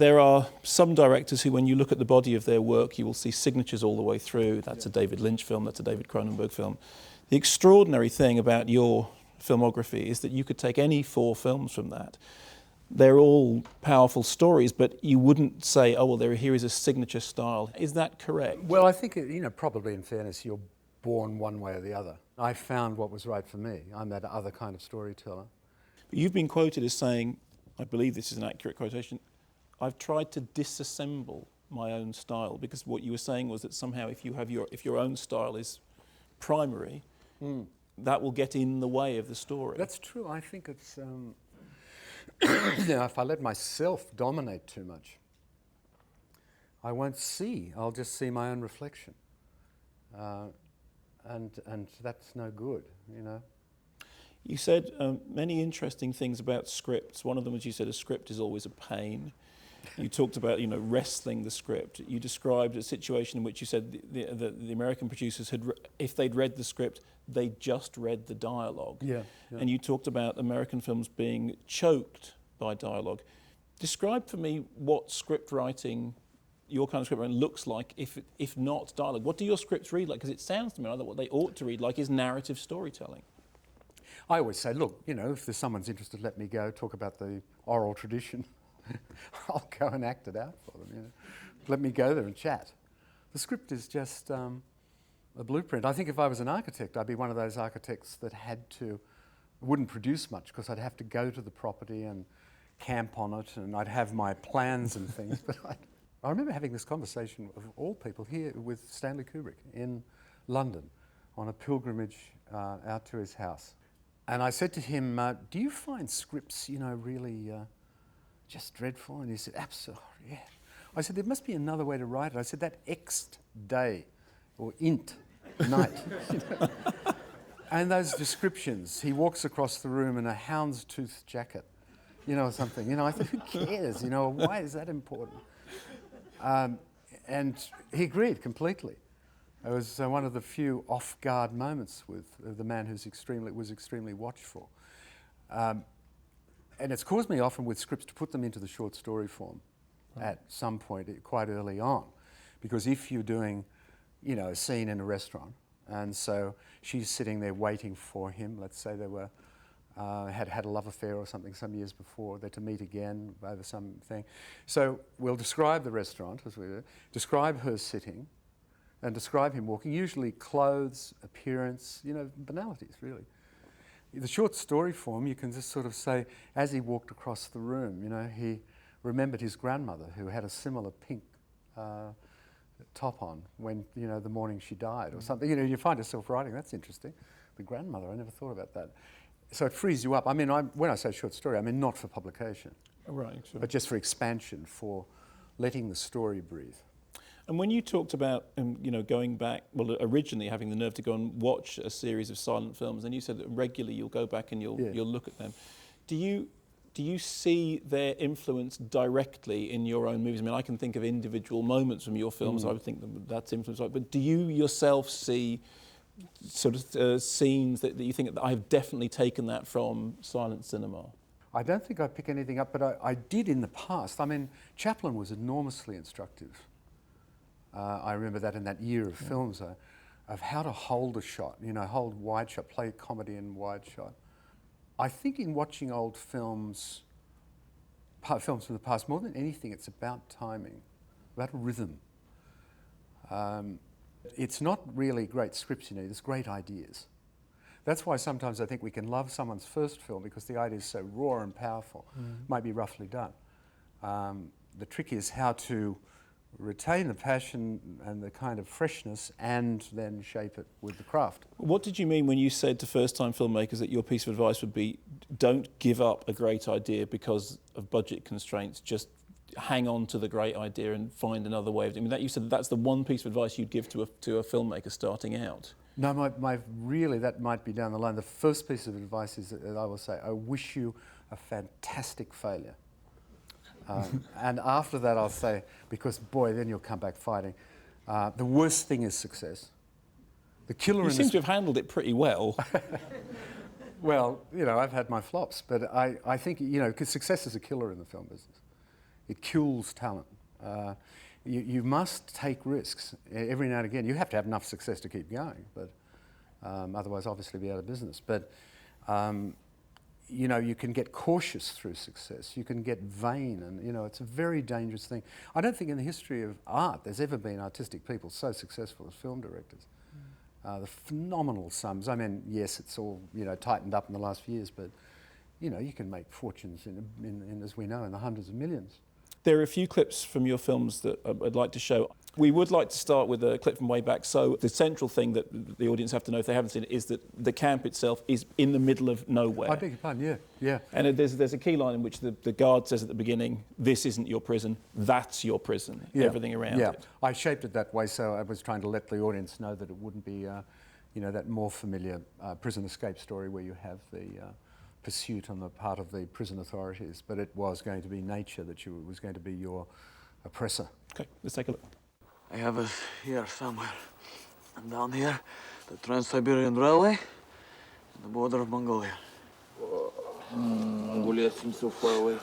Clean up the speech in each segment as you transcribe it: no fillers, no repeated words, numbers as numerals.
There are some directors who, when you look at the body of their work, you will see signatures all the way through. That's a David Lynch film, that's a David Cronenberg film. The extraordinary thing about your filmography is that you could take any 4 films from that. They're all powerful stories, but you wouldn't say, oh, well, here is a signature style. Is that correct? Well, I think, probably in fairness, you're born one way or the other. I found what was right for me. I'm that other kind of storyteller. But you've been quoted as saying, I believe this is an accurate quotation, I've tried to disassemble my own style, because what you were saying was that somehow if your own style is primary, that will get in the way of the story. That's true. I think it's if I let myself dominate too much, I won't see. I'll just see my own reflection, and that's no good, You said many interesting things about scripts. One of them was you said a script is always a pain. You talked about wrestling the script. You described a situation in which you said the American producers if they'd read the script, they just read the dialogue. Yeah. And you talked about American films being choked by dialogue. Describe for me what script writing, your kind of script writing, looks like if not dialogue. What do your scripts read like? Because it sounds to me like that what they ought to read like is narrative storytelling. I always say, look, if there's someone's interested, let me go talk about the oral tradition. I'll go and act it out for them. Let me go there and chat. The script is just a blueprint. I think if I was an architect, I'd be one of those architects that wouldn't produce much, because I'd have to go to the property and camp on it, and I'd have my plans and things. But I remember having this conversation, of all people, here with Stanley Kubrick in London on a pilgrimage out to his house. And I said to him, do you find scripts, really just dreadful? And he said, absolutely, yeah. I said, there must be another way to write it. I said, that ext day, or int night. And those descriptions, he walks across the room in a houndstooth jacket, or something. I thought, who cares? Why is that important? And he agreed completely. It was one of the few off-guard moments with the man who was extremely watchful. And it's caused me often with scripts to put them into the short story form at some point quite early on. Because if you're doing, a scene in a restaurant, and so she's sitting there waiting for him, let's say they were had a love affair or something some years before, they're to meet again over something. So we'll describe the restaurant, as we do, describe her sitting, and describe him walking, usually clothes, appearance, banalities, really. The short story form, you can just sort of say, as he walked across the room, he remembered his grandmother, who had a similar pink top on when, the morning she died or something. You find yourself writing, that's interesting. The grandmother, I never thought about that. So it frees you up. I mean, when I say short story, I mean not for publication. Right, sure. But just for expansion, for letting the story breathe. And when you talked about, going back, well, originally having the nerve to go and watch a series of silent films, and you said that regularly you'll go back and you'll look at them. Do you see their influence directly in your own movies? I mean, I can think of individual moments from your films. I would think that's influenced. But do you yourself see sort of scenes that you think that I've definitely taken that from silent cinema? I don't think I pick anything up, but I did in the past. I mean, Chaplin was enormously instructive. I remember that in that year of films, of how to hold a shot, hold wide shot, play comedy in wide shot. I think in watching old films from the past, more than anything, it's about timing, about rhythm. It's not really great scripts you need, it's great ideas. That's why sometimes I think we can love someone's first film because the idea is so raw and powerful, might be roughly done. The trick is how to retain the passion and the kind of freshness and then shape it with the craft. What did you mean when you said to first-time filmmakers that your piece of advice would be, don't give up a great idea because of budget constraints, just hang on to the great idea and find another way of doing it? I mean, that you said that's the one piece of advice you'd give to a filmmaker starting out. No, really, that might be down the line. The first piece of advice is that I will say, I wish you a fantastic failure. And after that I'll say, because boy, then you'll come back fighting. The worst thing is success. The killer. You seem to have handled it pretty well. Well, I've had my flops, but I think, because success is a killer in the film business. It kills talent. You must take risks every now and again. You have to have enough success to keep going, but otherwise obviously be out of business. But you know, you can get cautious through success. You can get vain, and you know, it's a very dangerous thing. I don't think in the history of art there's ever been artistic people so successful as film directors. The phenomenal sums. I mean, yes, it's all, you know, tightened up in the last few years, but you know, you can make fortunes in, as we know, in the hundreds of millions. There are a few clips from your films that I'd like to show. We would like to start with a clip from way back. So the central thing that the audience have to know if they haven't seen it is that the camp itself is in the middle of nowhere. I beg your pardon, yeah. And there's a key line in which the guard says at the beginning, "This isn't your prison, that's your prison," everything around it. I shaped it that way, so I was trying to let the audience know that it wouldn't be, you know, that more familiar prison escape story where you have the pursuit on the part of the prison authorities, but it was going to be nature that was going to be your oppressor. Okay, let's take a look. I have us here somewhere. And down here, the Trans-Siberian Railway and the border of Mongolia. Mongolia seems so far away.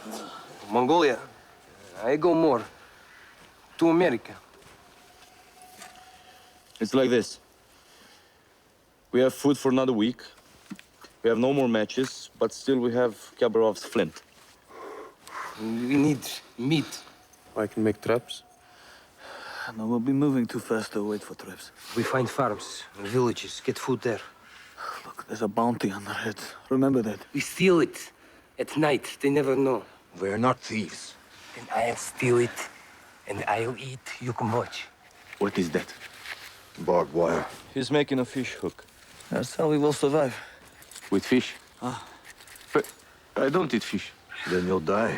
Mongolia? I go more. To America. It's like this. We have food for another week. We have no more matches, but still we have Khabarov's flint. We need meat. I can make traps. No, we'll be moving too fast to wait for trips. We find farms and villages, get food there. Look, there's a bounty on our heads. Remember that. We steal it. At night, they never know. We're not thieves. And I'll steal it, and I'll eat. You can watch. What is that? Barbed wire. He's making a fish hook. That's how we will survive. With fish? But I don't eat fish. Then you'll die.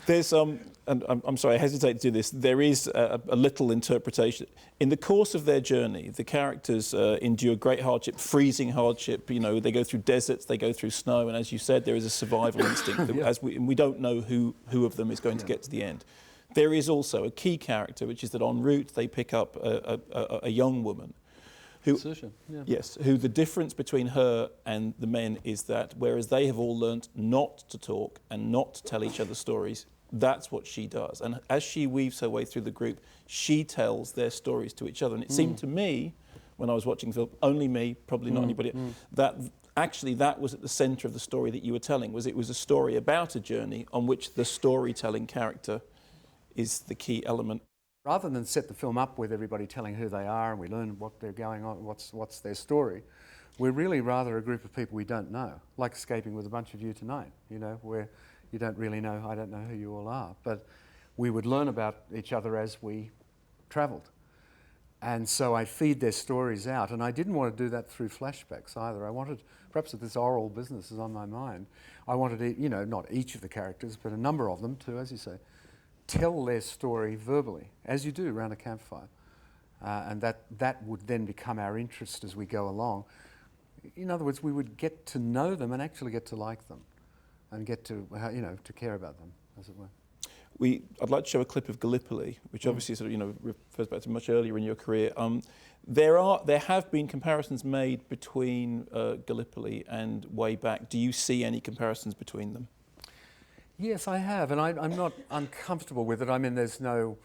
There's and I'm sorry, I hesitate to do this. There is a little interpretation. In the course of their journey, the characters endure great hardship, freezing hardship. You know, they go through deserts, they go through snow, and as you said, there is a survival instinct. That, and we don't know who of them is going to get to the end. There is also a key character, which is that en route they pick up a young woman. Who the difference between her and the men is that whereas they have all learnt not to talk and not to tell each other stories, that's what she does. And as she weaves her way through the group, she tells their stories to each other. And it seemed to me, when I was watching the film, only me, probably not anybody, that actually that was at the centre of the story that you were telling, it was a story about a journey on which the storytelling character is the key element. Rather than set the film up with everybody telling who they are and we learn what they're going on, what's their story, we're really rather a group of people we don't know, like escaping with a bunch of you tonight, you know, where you don't really know, I don't know who you all are, but we would learn about each other as we travelled. And so I feed their stories out, and I didn't want to do that through flashbacks either. I wanted, perhaps if this oral business is on my mind, I wanted, you know, not each of the characters, but a number of them to, as you say, tell their story verbally, as you do around a campfire. And that would then become our interest as we go along. In other words, we would get to know them and actually get to like them and get to, you know, to care about them, as it were. I'd like to show a clip of Gallipoli, which obviously sort of, you know, refers back to much earlier in your career. There have been comparisons made between Gallipoli and Way Back. Do you see any comparisons between them? Yes, I have, and I'm not uncomfortable with it. I mean, there's no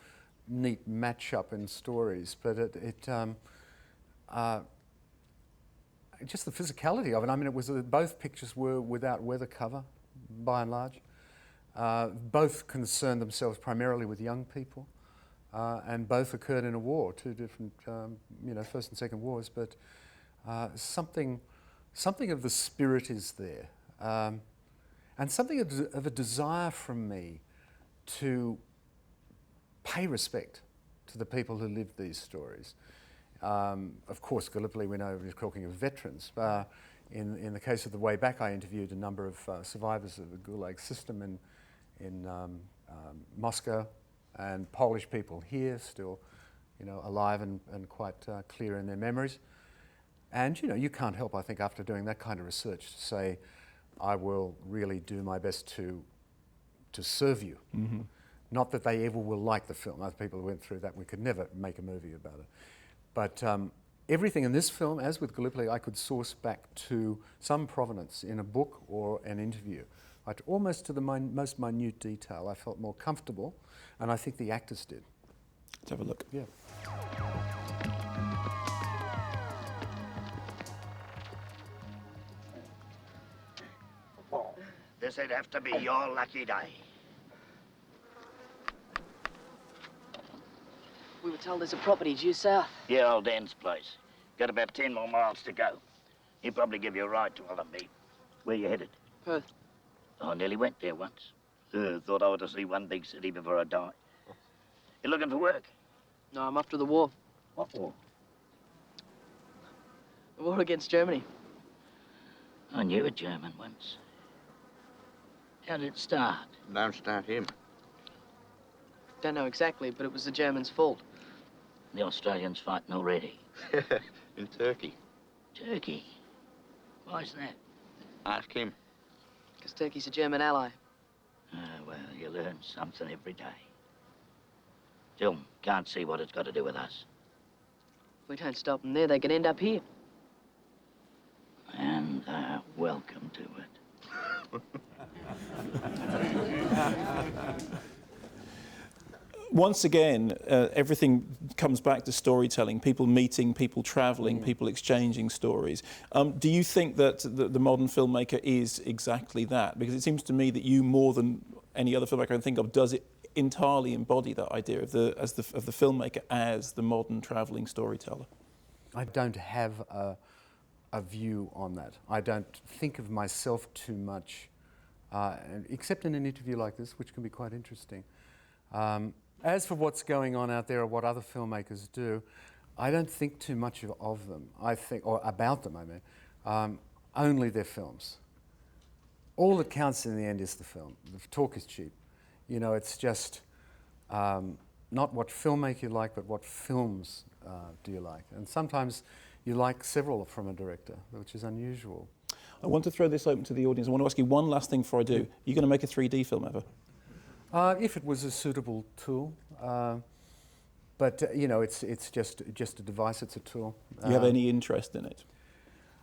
neat match-up in stories, but just the physicality of it. I mean, it was both pictures were without weather cover, by and large. Both concerned themselves primarily with young people, and both occurred in a war, two different, you know, First and Second Wars. But something of the spirit is there. And something of a desire from me to pay respect to the people who lived these stories. Of course, Gallipoli, we know we're talking of veterans. In the case of the Way Back, I interviewed a number of survivors of the Gulag system in Moscow, and Polish people here still, you know, alive and quite clear in their memories. And, you know, you can't help, I think, after doing that kind of research to say, I will really do my best to serve you. Mm-hmm. Not that they ever will like the film. Other people who went through that, we could never make a movie about it. But everything in this film, as with Gallipoli, I could source back to some provenance in a book or an interview Almost to the most minute detail. I felt more comfortable, and I think the actors did. Let's have a look. Yeah. This'd have to be your lucky day. We were told there's a property due south. Yeah, old Dan's place. Got about 10 more miles to go. He'll probably give you a ride to Allenby. Where you headed? Perth. Oh, I nearly went there once. Thought I ought to see one big city before I die. You looking for work? No, I'm after the war. What war? The war against Germany. I knew a German once. How did it start? Don't start him. Don't know exactly, but it was the Germans' fault. The Australians fighting already. In Turkey. Turkey? Why's that? Ask him. Because Turkey's a German ally. Well, you learn something every day. Still, can't see what it's got to do with us. If we don't stop them there, they could end up here. And welcome to it. Once again, everything comes back to storytelling, people meeting, people travelling, people exchanging stories. Do you think that the modern filmmaker is exactly that? Because it seems to me that you, more than any other filmmaker I can think of, does it entirely embody that idea of the filmmaker as the modern travelling storyteller. I don't have a view on that. I don't think of myself too much, except in an interview like this, which can be quite interesting. As for what's going on out there or what other filmmakers do, I don't think too much of them. I think, or about them, I mean, only their films. All that counts in the end is the film. The talk is cheap. You know, it's just not what filmmaker you like, but what films do you like. And sometimes you like several from a director, which is unusual. I want to throw this open to the audience. I want to ask you one last thing before I do. Are you going to make a 3D film ever? If it was a suitable tool. But you know, it's just a device, it's a tool. Do you have any interest in it?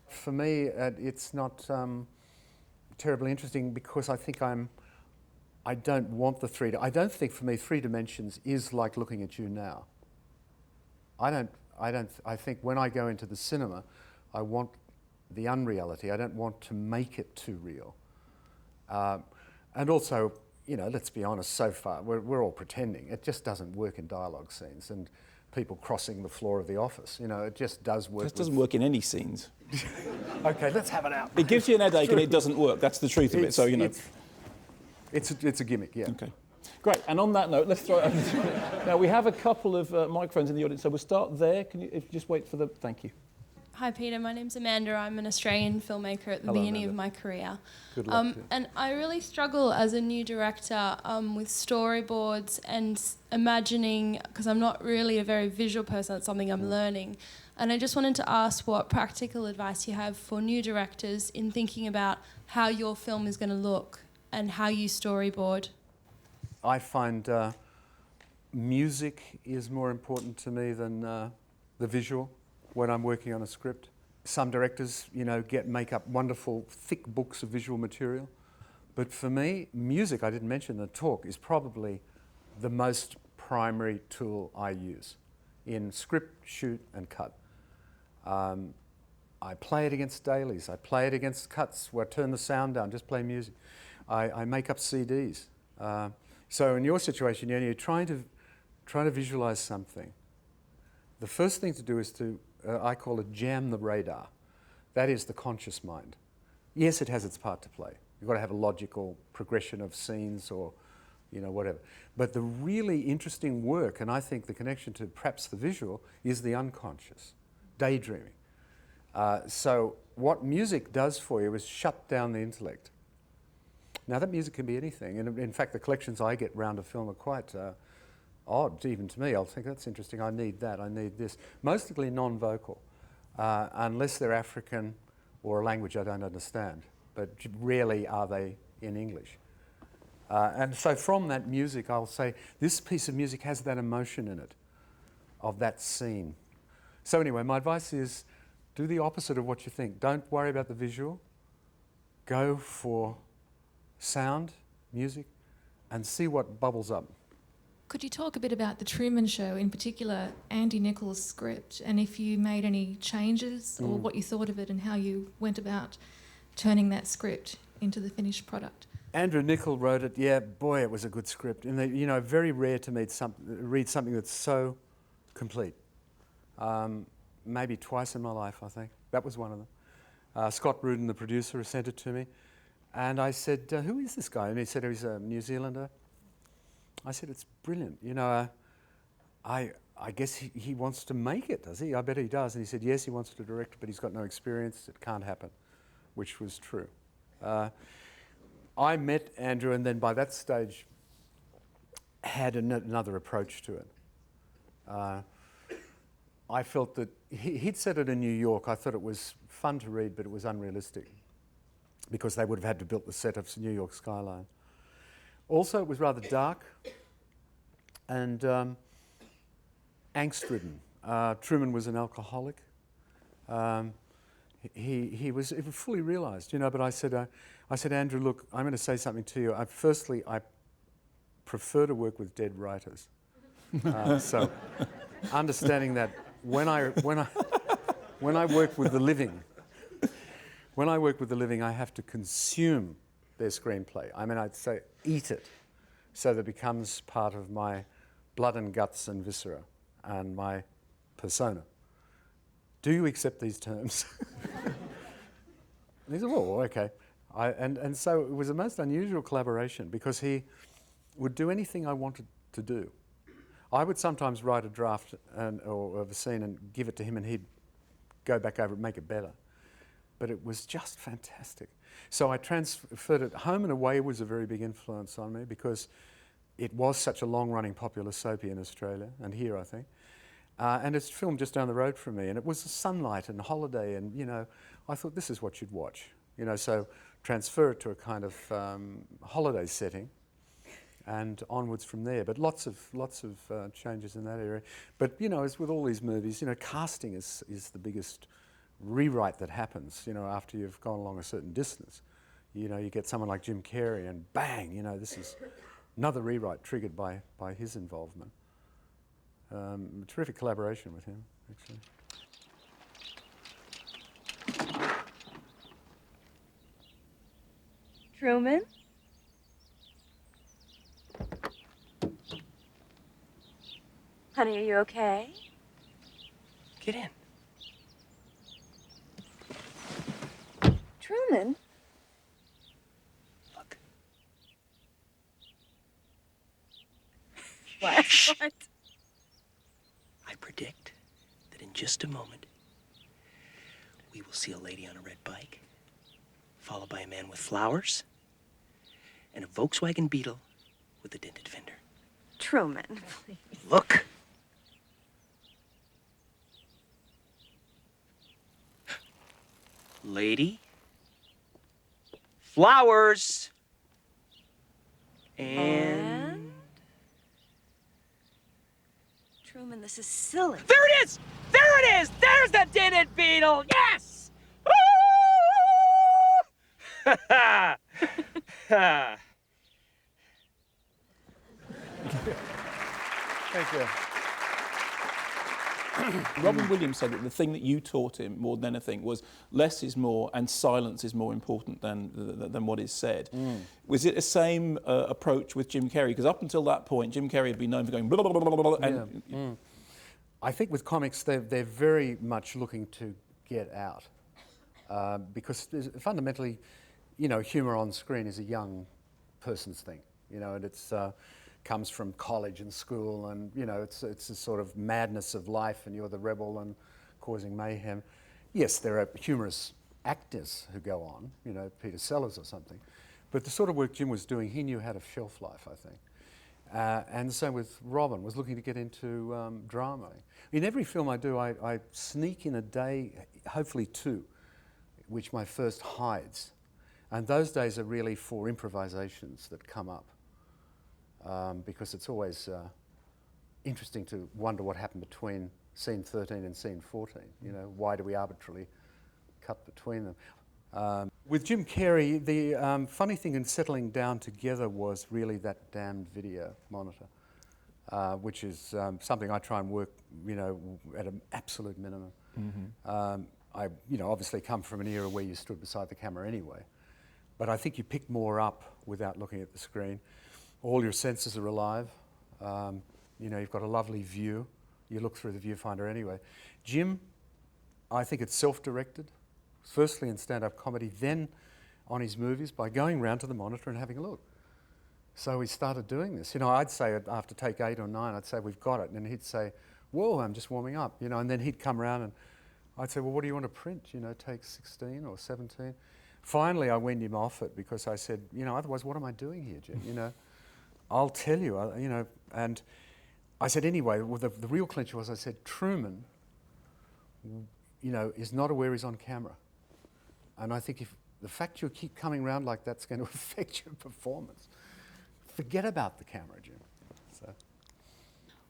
For me, it's not terribly interesting because I think I don't want the 3D. I don't think for me 3 dimensions is like looking at you now. I think when I go into the cinema, I want the unreality. I don't want to make it too real. And also, you know, let's be honest, so far, we're all pretending. It just doesn't work in dialogue scenes and people crossing the floor of the office. You know, it just does work. It doesn't work in any scenes. Okay, let's have it out. It gives you an headache and it doesn't work. That's the truth of it, so you know. It's a gimmick, yeah. Okay. Great, and on that note, let's throw it over. Now, we have a couple of microphones in the audience, so we'll start there. Can you just wait for the... Thank you. Hi Peter, my name's Amanda. I'm an Australian filmmaker at the beginning of my career. Good luck. And I really struggle as a new director with storyboards and imagining, because I'm not really a very visual person, that's something I'm learning. And I just wanted to ask what practical advice you have for new directors in thinking about how your film is going to look and how you storyboard. I find music is more important to me than the visual when I'm working on a script. Some directors, you know, make up wonderful thick books of visual material. But for me, music, I didn't mention the talk, is probably the most primary tool I use in script, shoot, and cut. I play it against dailies. I play it against cuts where I turn the sound down, just play music. I make up CDs. So in your situation, you're trying to visualize something. The first thing to do is to, I call it jam the radar. That is the conscious mind. Yes, it has its part to play. You've got to have a logical progression of scenes or, you know, whatever. But the really interesting work, and I think the connection to perhaps the visual, is the unconscious, daydreaming. So what music does for you is shut down the intellect. Now that music can be anything, and in fact the collections I get round a film are quite odd, even to me. I'll think that's interesting, I need that, I need this. Mostly non-vocal, unless they're African or a language I don't understand, but rarely are they in English. And so from that music I'll say, this piece of music has that emotion in it, of that scene. So anyway, my advice is, do the opposite of what you think. Don't worry about the visual, go for sound, music, and see what bubbles up. Could you talk a bit about The Truman Show, in particular Andy Nichol's script, and if you made any changes or what you thought of it and how you went about turning that script into the finished product? Andrew Nichol wrote it. Yeah, boy, it was a good script. And you know, very rare to read something that's so complete. Maybe twice in my life, I think. That was one of them. Scott Rudin, the producer, sent it to me. And I said, who is this guy? And he said, he's a New Zealander. I said, it's brilliant. You know, I guess he wants to make it, does he? I bet he does. And he said, yes, he wants to direct, but he's got no experience. It can't happen, which was true. I met Andrew, and then by that stage had another approach to it. I felt that he'd said it in New York. I thought it was fun to read, but it was unrealistic because they would have had to build the set of New York skyline. Also, it was rather dark and angst-ridden. Truman was an alcoholic. He was fully realised, you know. But I said, Andrew, look, I'm going to say something to you. Firstly, I prefer to work with dead writers. So, understanding that when I work with the living, I have to consume their screenplay. I mean, I'd say eat it, so that it becomes part of my blood and guts and viscera and my persona. Do you accept these terms? And he said, oh, okay. And so it was a most unusual collaboration because he would do anything I wanted to do. I would sometimes write a draft of a scene and give it to him, and he'd go back over it and make it better. But it was just fantastic. So I transferred it. Home and Away was a very big influence on me because it was such a long-running popular soapie in Australia, and here, I think. And it's filmed just down the road from me, and it was sunlight and holiday, and, you know, I thought this is what you'd watch. You know, so transfer it to a kind of holiday setting and onwards from there. But lots of changes in that area. But, you know, as with all these movies, you know, casting is the biggest rewrite that happens, you know, after you've gone along a certain distance. You know, you get someone like Jim Carrey and bang, you know, this is another rewrite triggered by his involvement. Terrific collaboration with him, actually. Truman? Honey, are you okay? Get in. Truman? Look. What? What? I predict that in just a moment, we will see a lady on a red bike, followed by a man with flowers, and a Volkswagen Beetle with a dented fender. Truman, please. Look. Lady. Flowers. And... Truman, this is silly. There it is! There it is! There's the dented beetle! Yes! Ha ha! Ha! Thank you. Robin Williams said that the thing that you taught him more than anything was less is more and silence is more important than what is said. Was it the same approach with Jim Carrey? Because up until that point, Jim Carrey had been known for going blah, blah, blah, blah, blah, and I think with comics, they're very much looking to get out because fundamentally, you know, humour on screen is a young person's thing, you know, and it's comes from college and school, and you know, it's a sort of madness of life, and you're the rebel and causing mayhem. Yes, there are humorous actors who go on, you know, Peter Sellers or something, but the sort of work Jim was doing, he knew how to shelf life, I think. And the same with Robin, was looking to get into drama. In every film I do, I sneak in a day, hopefully two, which my first hides. And those days are really for improvisations that come up. Because it's always interesting to wonder what happened between scene 13 and scene 14. You know, why do we arbitrarily cut between them? With Jim Carrey, the funny thing in settling down together was really that damned video monitor, which is something I try and work, at an absolute minimum. I, obviously come from an era where you stood beside the camera anyway, but I think you pick more up without looking at the screen. All your senses are alive. You've got a lovely view. You look through the viewfinder anyway. Jim, I think it's self-directed, firstly in stand-up comedy, then on his movies by going round to the monitor and having a look. So we started doing this. I'd say after take 8 or 9, I'd say, we've got it. And he'd say, whoa, I'm just warming up. And then he'd come around and I'd say, well, what do you want to print? Take 16 or 17. Finally, I weaned him off it because I said, otherwise, what am I doing here, Jim? I'll tell you, and I said, anyway, well, the real clincher was, I said, Truman, is not aware he's on camera. And I think if the fact you keep coming around like that's going to affect your performance, forget about the camera, Jim. So.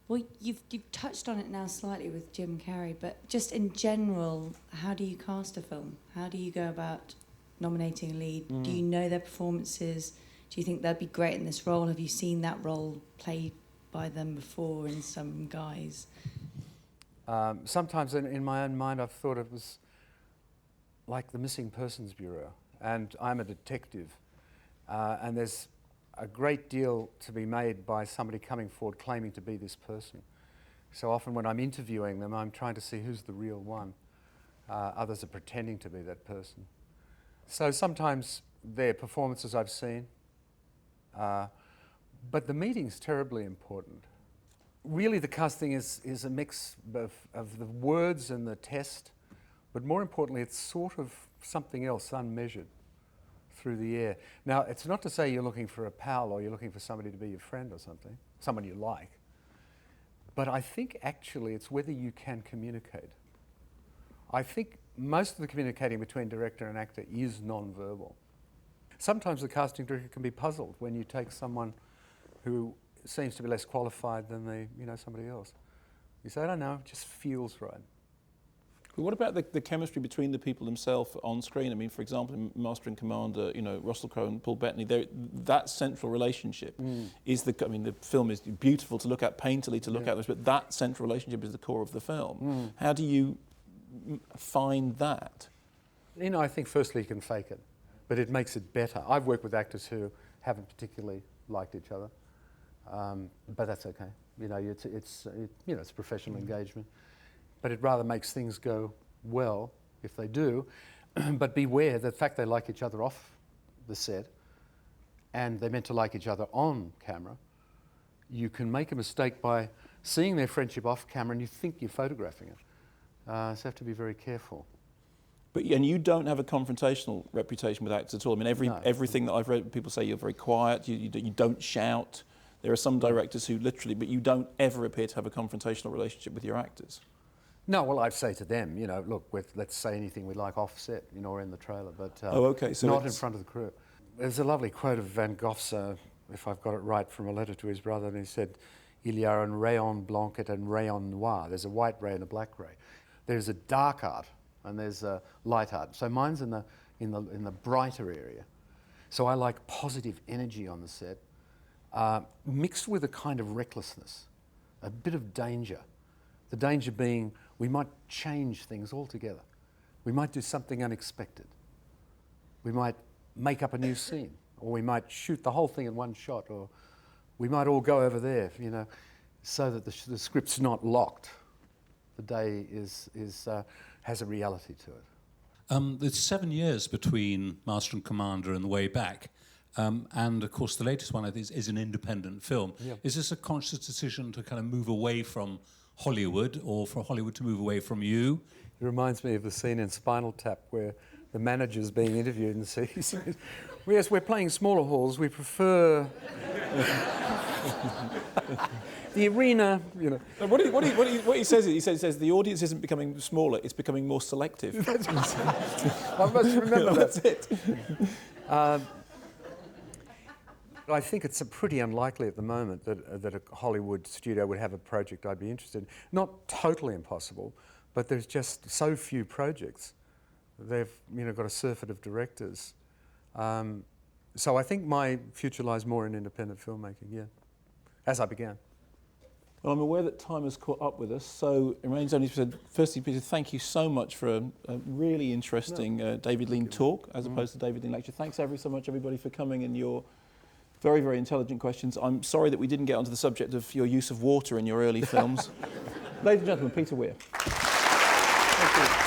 Well, you've touched on it now slightly with Jim Carrey, but just in general, how do you cast a film? How do you go about nominating a lead? Do you know their performances? Do you think they'd be great in this role? Have you seen that role played by them before in some guise? Sometimes in my own mind, I've thought it was like the Missing Persons Bureau, and I'm a detective, and there's a great deal to be made by somebody coming forward claiming to be this person. So often when I'm interviewing them, I'm trying to see who's the real one. Others are pretending to be that person. So sometimes they're performances I've seen, but the meeting's terribly important. Really the casting is a mix of the words and the test, but more importantly it's sort of something else, unmeasured, through the air. Now, it's not to say you're looking for a pal or you're looking for somebody to be your friend or something, someone you like, but I think actually it's whether you can communicate. I think most of the communicating between director and actor is non-verbal. Sometimes the casting director can be puzzled when you take someone who seems to be less qualified than somebody else. You say, I don't know, it just feels right. Well, what about the chemistry between the people themselves on screen? I mean, for example, in Master and Commander, Russell Crowe and Paul Bettany, that central relationship is the film is beautiful to look at, painterly to look at, but that central relationship is the core of the film. How do you find that? I think firstly you can fake it, but it makes it better. I've worked with actors who haven't particularly liked each other, but that's okay. It's professional engagement. But it rather makes things go well if they do. But beware the fact they like each other off the set and they're meant to like each other on camera, you can make a mistake by seeing their friendship off camera and you think you're photographing it. So you have to be very careful. And you don't have a confrontational reputation with actors at all. I mean, everything that I've read, people say you're very quiet, you don't shout. There are some directors who literally, but you don't ever appear to have a confrontational relationship with your actors. No, well, I'd say to them, look, let's say anything we like off set, or in the trailer, but so not in front of the crew. There's a lovely quote of Van Gogh's, if I've got it right, from a letter to his brother, and he said, "Il y a un rayon blanc et un rayon noir." There's a white ray and a black ray. There's a dark art and there's a light art. So mine's in the brighter area. So I like positive energy on the set, mixed with a kind of recklessness, a bit of danger. The danger being we might change things altogether. We might do something unexpected. We might make up a new scene, or we might shoot the whole thing in one shot, or we might all go over there, so that the script's not locked. The day has a reality to it. There's 7 years between Master and Commander and The Way Back. And of course, the latest one is an independent film. Yeah. Is this a conscious decision to kind of move away from Hollywood, or for Hollywood to move away from you? It reminds me of the scene in Spinal Tap where the manager's being interviewed and says, yes, we're playing smaller halls, we prefer the arena, What he says is, he says the audience isn't becoming smaller, it's becoming more selective. I must remember that. That's it. I think it's pretty unlikely at the moment that a Hollywood studio would have a project I'd be interested in. Not totally impossible, but there's just so few projects They've got a surfeit of directors. So I think my future lies more in independent filmmaking, yeah, as I began. Well, I'm aware that time has caught up with us, so it remains only to say, firstly, Peter, thank you so much for a really interesting David Lean talk, as opposed to David Lean lecture. Thanks so much, everybody, for coming and your very, very intelligent questions. I'm sorry that we didn't get onto the subject of your use of water in your early films. Ladies and gentlemen, Peter Weir. Thank you.